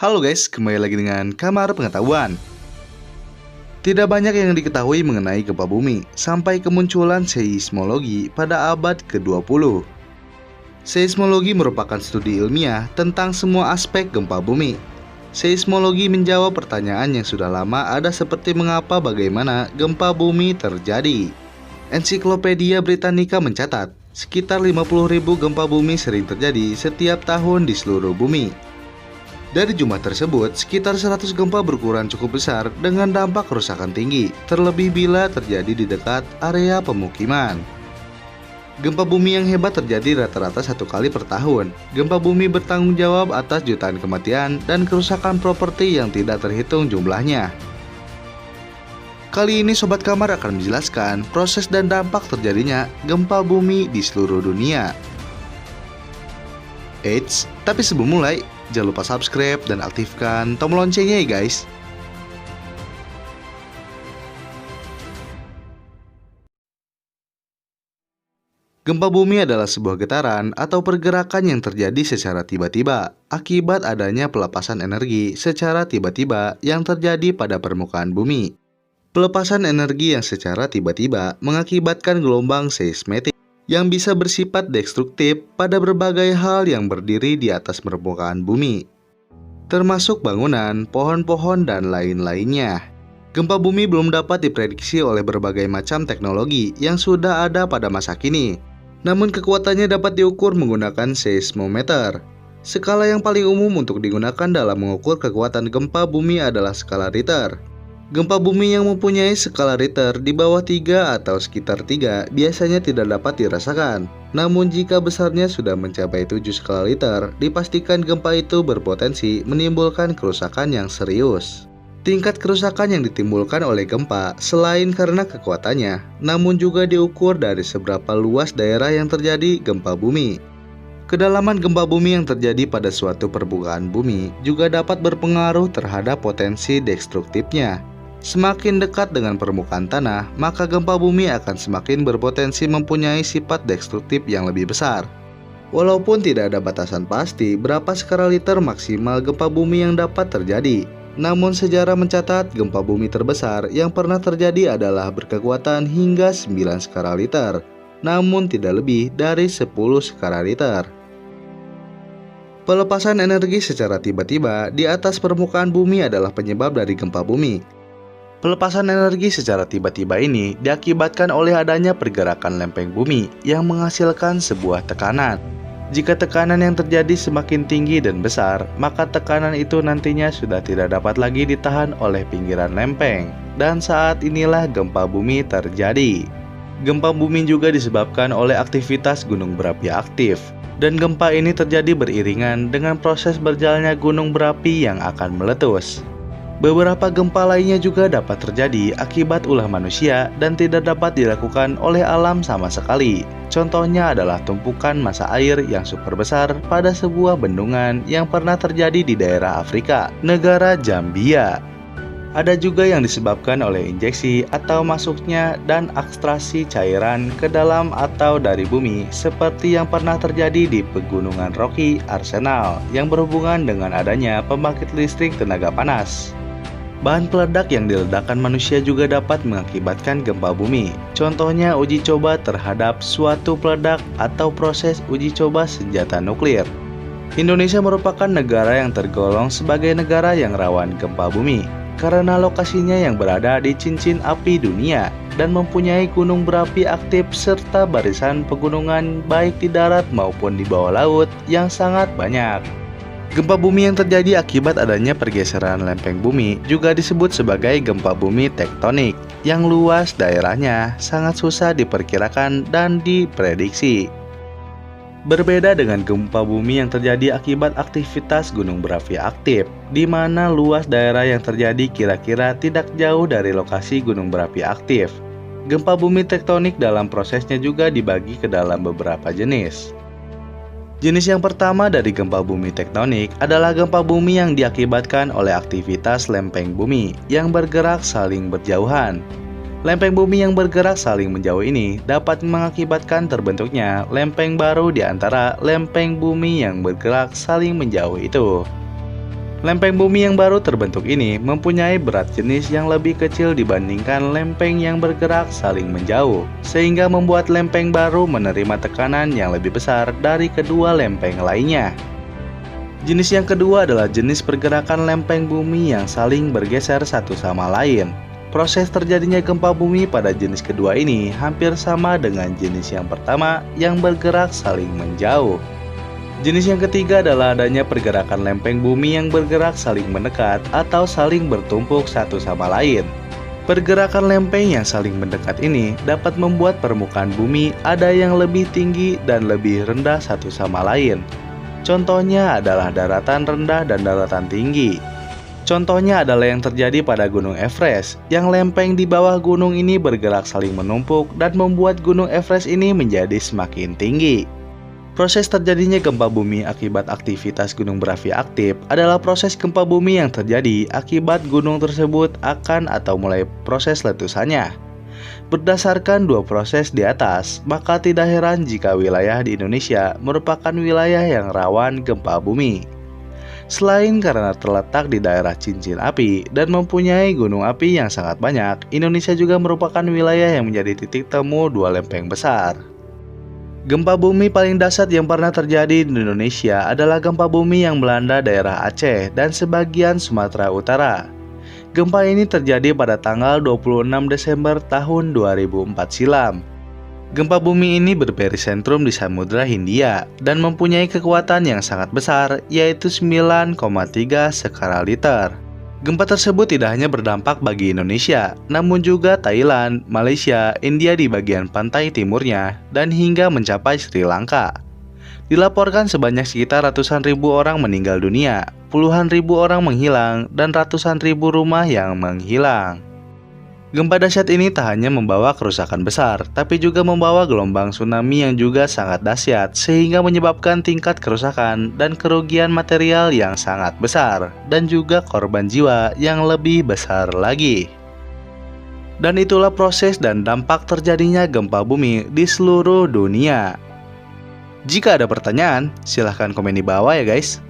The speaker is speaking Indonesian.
Halo guys, kembali lagi dengan Kamar Pengetahuan. Tidak banyak yang diketahui mengenai gempa bumi sampai kemunculan seismologi pada abad ke-20. Seismologi merupakan studi ilmiah tentang semua aspek gempa bumi. Seismologi menjawab pertanyaan yang sudah lama ada seperti mengapa bagaimana gempa bumi terjadi. Ensiklopedia Britannica mencatat, sekitar 50.000 gempa bumi sering terjadi setiap tahun di seluruh bumi. Dari jumlah tersebut, sekitar 100 gempa berukuran cukup besar dengan dampak kerusakan tinggi, terlebih bila terjadi di dekat area pemukiman. Gempa bumi yang hebat terjadi rata-rata 1 kali per tahun. Gempa bumi bertanggung jawab atas jutaan kematian dan kerusakan properti yang tidak terhitung jumlahnya. Kali ini Sobat Kamar akan menjelaskan proses dan dampak terjadinya gempa bumi di seluruh dunia. Eits, tapi sebelum mulai, jangan lupa subscribe dan aktifkan tombol loncengnya ya guys. Gempa bumi adalah sebuah getaran atau pergerakan yang terjadi secara tiba-tiba akibat adanya pelepasan energi secara tiba-tiba yang terjadi pada permukaan bumi. Pelepasan energi yang secara tiba-tiba mengakibatkan gelombang seismetik yang bisa bersifat destruktif pada berbagai hal yang berdiri di atas permukaan bumi, termasuk bangunan, pohon-pohon, dan lain-lainnya. Gempa bumi belum dapat diprediksi oleh berbagai macam teknologi yang sudah ada pada masa kini, namun kekuatannya dapat diukur menggunakan seismometer. Skala yang paling umum untuk digunakan dalam mengukur kekuatan gempa bumi adalah skala Richter. Gempa bumi yang mempunyai skala Richter di bawah 3 atau sekitar 3 biasanya tidak dapat dirasakan. Namun jika besarnya sudah mencapai 7 skala Richter, dipastikan gempa itu berpotensi menimbulkan kerusakan yang serius. Tingkat kerusakan yang ditimbulkan oleh gempa selain karena kekuatannya, namun juga diukur dari seberapa luas daerah yang terjadi gempa bumi. Kedalaman gempa bumi yang terjadi pada suatu permukaan bumi juga dapat berpengaruh terhadap potensi destruktifnya. Semakin dekat dengan permukaan tanah, maka gempa bumi akan semakin berpotensi mempunyai sifat destruktif yang lebih besar. Walaupun tidak ada batasan pasti berapa skala Richter maksimal gempa bumi yang dapat terjadi, namun sejarah mencatat gempa bumi terbesar yang pernah terjadi adalah berkekuatan hingga 9 skala Richter, namun tidak lebih dari 10 skala Richter. Pelepasan energi secara tiba-tiba di atas permukaan bumi adalah penyebab dari gempa bumi. Pelepasan energi secara tiba-tiba ini diakibatkan oleh adanya pergerakan lempeng bumi yang menghasilkan sebuah tekanan. Jika tekanan yang terjadi semakin tinggi dan besar, maka tekanan itu nantinya sudah tidak dapat lagi ditahan oleh pinggiran lempeng. Dan saat inilah gempa bumi terjadi. Gempa bumi juga disebabkan oleh aktivitas gunung berapi aktif. Dan gempa ini terjadi beriringan dengan proses berjalannya gunung berapi yang akan meletus. Beberapa gempa lainnya juga dapat terjadi akibat ulah manusia dan tidak dapat dilakukan oleh alam sama sekali. Contohnya adalah tumpukan massa air yang super besar pada sebuah bendungan yang pernah terjadi di daerah Afrika, negara Zambia. Ada juga yang disebabkan oleh injeksi atau masuknya dan ekstraksi cairan ke dalam atau dari bumi seperti yang pernah terjadi di pegunungan Rocky Arsenal yang berhubungan dengan adanya pembangkit listrik tenaga panas. Bahan peledak yang diledakkan manusia juga dapat mengakibatkan gempa bumi. Contohnya uji coba terhadap suatu peledak atau proses uji coba senjata nuklir. Indonesia merupakan negara yang tergolong sebagai negara yang rawan gempa bumi karena lokasinya yang berada di cincin api dunia dan mempunyai gunung berapi aktif serta barisan pegunungan baik di darat maupun di bawah laut yang sangat banyak. Gempa bumi yang terjadi akibat adanya pergeseran lempeng bumi juga disebut sebagai gempa bumi tektonik yang luas daerahnya sangat susah diperkirakan dan diprediksi. Berbeda dengan gempa bumi yang terjadi akibat aktivitas gunung berapi aktif, di mana luas daerah yang terjadi kira-kira tidak jauh dari lokasi gunung berapi aktif. Gempa bumi tektonik dalam prosesnya juga dibagi ke dalam beberapa jenis. Jenis yang pertama dari gempa bumi tektonik adalah gempa bumi yang diakibatkan oleh aktivitas lempeng bumi yang bergerak saling berjauhan. Lempeng bumi yang bergerak saling menjauh ini dapat mengakibatkan terbentuknya lempeng baru di antara lempeng bumi yang bergerak saling menjauh itu. Lempeng bumi yang baru terbentuk ini mempunyai berat jenis yang lebih kecil dibandingkan lempeng yang bergerak saling menjauh, sehingga membuat lempeng baru menerima tekanan yang lebih besar dari kedua lempeng lainnya. Jenis yang kedua adalah jenis pergerakan lempeng bumi yang saling bergeser satu sama lain. Proses terjadinya gempa bumi pada jenis kedua ini hampir sama dengan jenis yang pertama yang bergerak saling menjauh. Jenis yang ketiga adalah adanya pergerakan lempeng bumi yang bergerak saling mendekat atau saling bertumpuk satu sama lain. Pergerakan lempeng yang saling mendekat ini dapat membuat permukaan bumi ada yang lebih tinggi dan lebih rendah satu sama lain. Contohnya adalah daratan rendah dan daratan tinggi. Contohnya adalah yang terjadi pada Gunung Everest, yang lempeng di bawah gunung ini bergerak saling menumpuk dan membuat Gunung Everest ini menjadi semakin tinggi. Proses terjadinya gempa bumi akibat aktivitas gunung berapi aktif adalah proses gempa bumi yang terjadi akibat gunung tersebut akan atau mulai proses letusannya. Berdasarkan dua proses di atas, maka tidak heran jika wilayah di Indonesia merupakan wilayah yang rawan gempa bumi. Selain karena terletak di daerah cincin api dan mempunyai gunung api yang sangat banyak, Indonesia juga merupakan wilayah yang menjadi titik temu dua lempeng besar. Gempa bumi paling dahsyat yang pernah terjadi di Indonesia adalah gempa bumi yang melanda daerah Aceh dan sebagian Sumatera Utara. Gempa ini terjadi pada tanggal 26 Desember tahun 2004 silam. Gempa bumi ini berperisentrum di Samudra Hindia dan mempunyai kekuatan yang sangat besar, yaitu 9,3 skala Richter. Gempa tersebut tidak hanya berdampak bagi Indonesia, namun juga Thailand, Malaysia, India di bagian pantai timurnya, dan hingga mencapai Sri Lanka. Dilaporkan sebanyak sekitar ratusan ribu orang meninggal dunia, puluhan ribu orang menghilang, dan ratusan ribu rumah yang menghilang. Gempa dahsyat ini tak hanya membawa kerusakan besar, tapi juga membawa gelombang tsunami yang juga sangat dahsyat, sehingga menyebabkan tingkat kerusakan dan kerugian material yang sangat besar, dan juga korban jiwa yang lebih besar lagi. Dan itulah proses dan dampak terjadinya gempa bumi di seluruh dunia. Jika ada pertanyaan, silahkan komen di bawah ya guys.